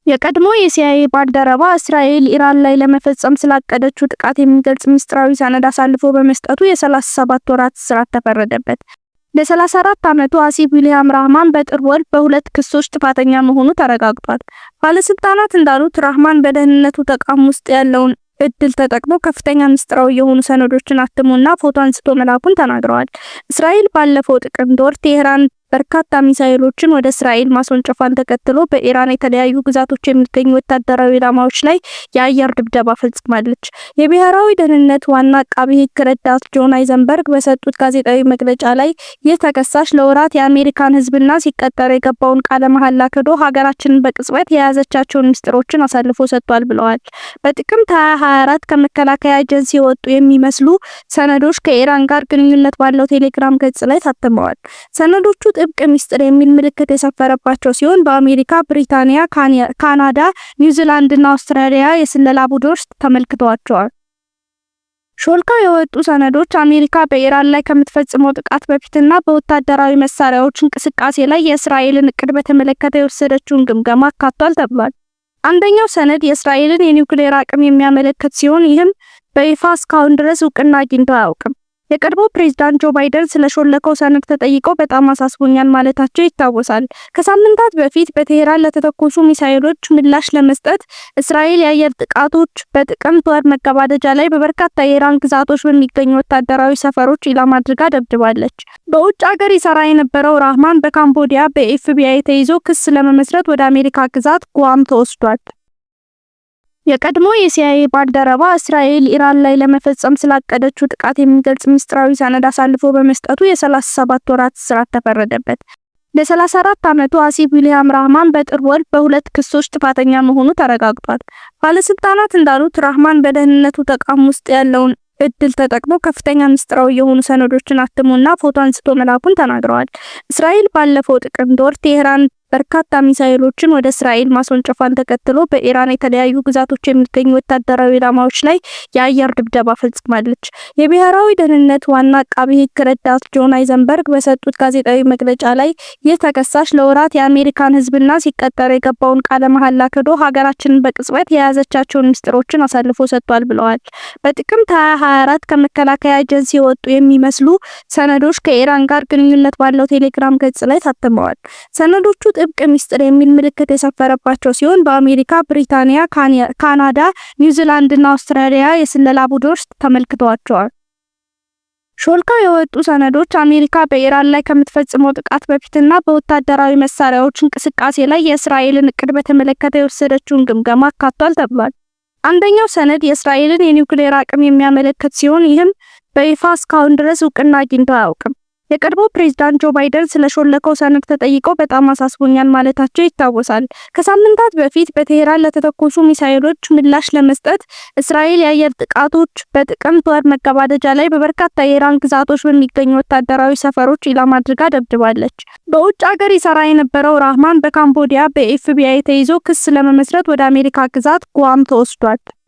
የቀድሞ የሲአይኤ ባልደረባ እስራኤል ኢራን ላይ ለመፈጸም ስላቀደችው ጥቃት የሚገልጽ ምስጢራዊ ሰነድ አሳልፎ በመስጠቱ የ37 ወራት እስራት ተፈረደበት። ለ34 ዓመቱ አሲፍ ዊሊያም ራህማን በጥር ወር በሁለት ክሶች ጥፋተኛ መሆኑ ተረጋግጧል። ባለስልጣናት እንዳሉት ራህማን በደህንነቱ ተቋም ውስጥ ያለውን እድል ተጠቅሞ ከፍተኛ ምስጢራዊ የሆኑ ሰነዶችን አትሞና ፎቶ አንስቶ መላኩን ተናግረዋል። እስራኤል ባለፈው ጥቅምት ወር ቴህራን በርካታ ሚሳኤሎችን ወደ እስራኤል ማስወንጨፏን ተከትሎ በኢራን የተለያዩ ግዛቶች የሚገኙ ወታደራዊ ኢላማዎች ላይ የአየር ድብደባ ፈጽማለች። የብሔራዊ ደህንነት ዋና አቃቤ ሕግ ረዳት ጆን አይዘንበርግ በሰጡት ጋዜጣዊ መግለጫ ላይ ይህ ተከሳሽ ለወራት የአሜሪካን ሕዝብና ሲቀጠር የገባውን ቃለ መሐላ ክዶ ሀገራችንን በቅጽበት የያዘቻቸውን ምስጢሮችን አሳልፎ ሰጥቷል ብለዋል። በጥቅምት 2024 ከመከላከያ ኤጀንሲ የወጡ የሚመስሉ ሰነዶች ከኢራን ጋር ግንኙነት ባለው ቴሌግራም ገጽ ላይ ታትመዋል። ሰነዶቹ ጥብቅ ምስጢር የሚል ምልክት የሰፈረባቸው ሲሆን በአሜሪካ፣ ብሪታንያ፣ ካናዳ፣ ኒውዚላንድ እና አውስትራሊያ የስለላ ቡድኖች ተመልክተዋቸዋል። ሾልከው የወጡ ሰነዶች አሜሪካ በኢራን ላይ ከምትፈጽመው ጥቃት በፊትና በወታደራዊ መሳሪያዎች እንቅስቃሴ ላይ የእስራኤልን እቅድ በተመለከተ የወሰደችውን ግምገማ አካቷል ተብሏል። አንደኛው ሰነድ የእስራኤልን የኒውክሌር አቅም የሚያመለክት ሲሆን ይህም በይፋ እስካሁን ድረስ እውቅና አግኝቶ አያውቅም። የቀድሞ ፕሬዝዳንት ጆ ባይደን ስለሾለከው ሰነድ ተጠይቀው በጣም አሳስቦኛል ማለታቸው ይታወሳል። ከሳምንታት በፊት በቴህራን ለተተኮሱ ሚሳኤሎች ምላሽ ለመስጠት እስራኤል የአየር ጥቃቶች በጥቅምት ወር መገባደጃ ላይ በበርካታ የኢራን ግዛቶች በሚገኙ ወታደራዊ ሰፈሮች ኢላማ አድርጋ ደብድባለች። በውጭ ሀገር ይሰራ የነበረው ራህማን በካምቦዲያ በኤፍቢአይ ተይዞ ክስ ለመመስረት ወደ አሜሪካ ግዛት ጓም ተወስዷል። የቀድሞ የሲአይኤ ባልደረባ እስራኤል ኢራን ላይ ለመፈጸም ስላቀደችው ጥቃት የሚገልጽ ምስጢራዊ ሰነድ አሳልፎ በመስጠቱ የ37 ወራት እስራት ተፈረደበት። ለ34 ዓመቱ አሲፍ ዊሊያም ራህማን በጥር ወር በሁለት ክሶች ጥፋተኛ መሆኑ ተረጋግጧል። ባለስልጣናት እንዳሉት ራህማን በደህንነቱ ተቋም ውስጥ ያለውን እድል ተጠቅሞ ከፍተኛ ምስጢራዊ የሆኑ ሰነዶችን አትሞና ፎቶ አንስቶ መላኩን ተናግረዋል። እስራኤል ባለፈው ጥቅምት ወር ቴህራን በርካታ ሚሳኤሎችን ወደ እስራኤል ማስወንጨፏን ተከትሎ በኢራን የተለያዩ ግዛቶች የሚገኙ ወታደራዊ ኢላማዎች ላይ የአየር ድብደባ ፈጽማለች። የብሔራዊ ደህንነት ዋና አቃቤ ሕግ ረዳት ጆን አይዘንበርግ በሰጡት ጋዜጣዊ መግለጫ ላይ ይህ ተከሳሽ ለወራት የአሜሪካን ሕዝብና ሲቀጠር የገባውን ቃለ መሐላ ክዶ ሀገራችንን በቅጽበት የያዘቻቸውን ምስጢሮችን አሳልፎ ሰጥቷል ብለዋል። በጥቅምት 2024 ከመከላከያ ኤጀንሲ የወጡ የሚመስሉ ሰነዶች ከኢራን ጋር ግንኙነት ባለው ቴሌግራም ገጽ ላይ ታትመዋል። ሰነዶቹ ጥብቅ ምስጢር የሚል ምልክት የሰፈረባቸው ሲሆን በአሜሪካ፣ ብሪታንያ፣ ካናዳ፣ ኒውዚላንድ እና አውስትራሊያ የስለላ ቡድኖች ተመልክተዋቸዋል። ሾልከው የወጡ ሰነዶች አሜሪካ በኢራን ላይ ከምትፈጽመው ጥቃት በፊትና በወታደራዊ መሳሪያዎች እንቅስቃሴ ላይ የእስራኤልን እቅድ በተመለከተ የወሰደችውን ግምገማ አካቷል ተብሏል። አንደኛው ሰነድ የእስራኤልን የኒውክሌር አቅም የሚያመለክት ሲሆን ይህም በይፋ እስካሁን ድረስ እውቅና አግኝቶ አያውቅም። የቀድሞ ፕሬዝዳንት ጆ ባይደን ስለሾለከው ሰነድ ተጠይቀው በጣም አሳስቦኛል ማለታቸው ይታወሳል። ከሳምንታት በፊት በቴህራን ለተተኮሱ ሚሳኤሎች ምላሽ ለመስጠት እስራኤል የአየር ጥቃቶች በጥቅምት ወር መገባደጃ ላይ በበርካታ የኢራን ግዛቶች በሚገኙ ወታደራዊ ሰፈሮች ኢላማ አድርጋ ደብድባለች። በውጭ ሀገር ይሰራ የነበረው ራህማን በካምቦዲያ በኤፍቢአይ ተይዞ ክስ ለመመስረት ወደ አሜሪካ ግዛት ጓም ተወስዷል።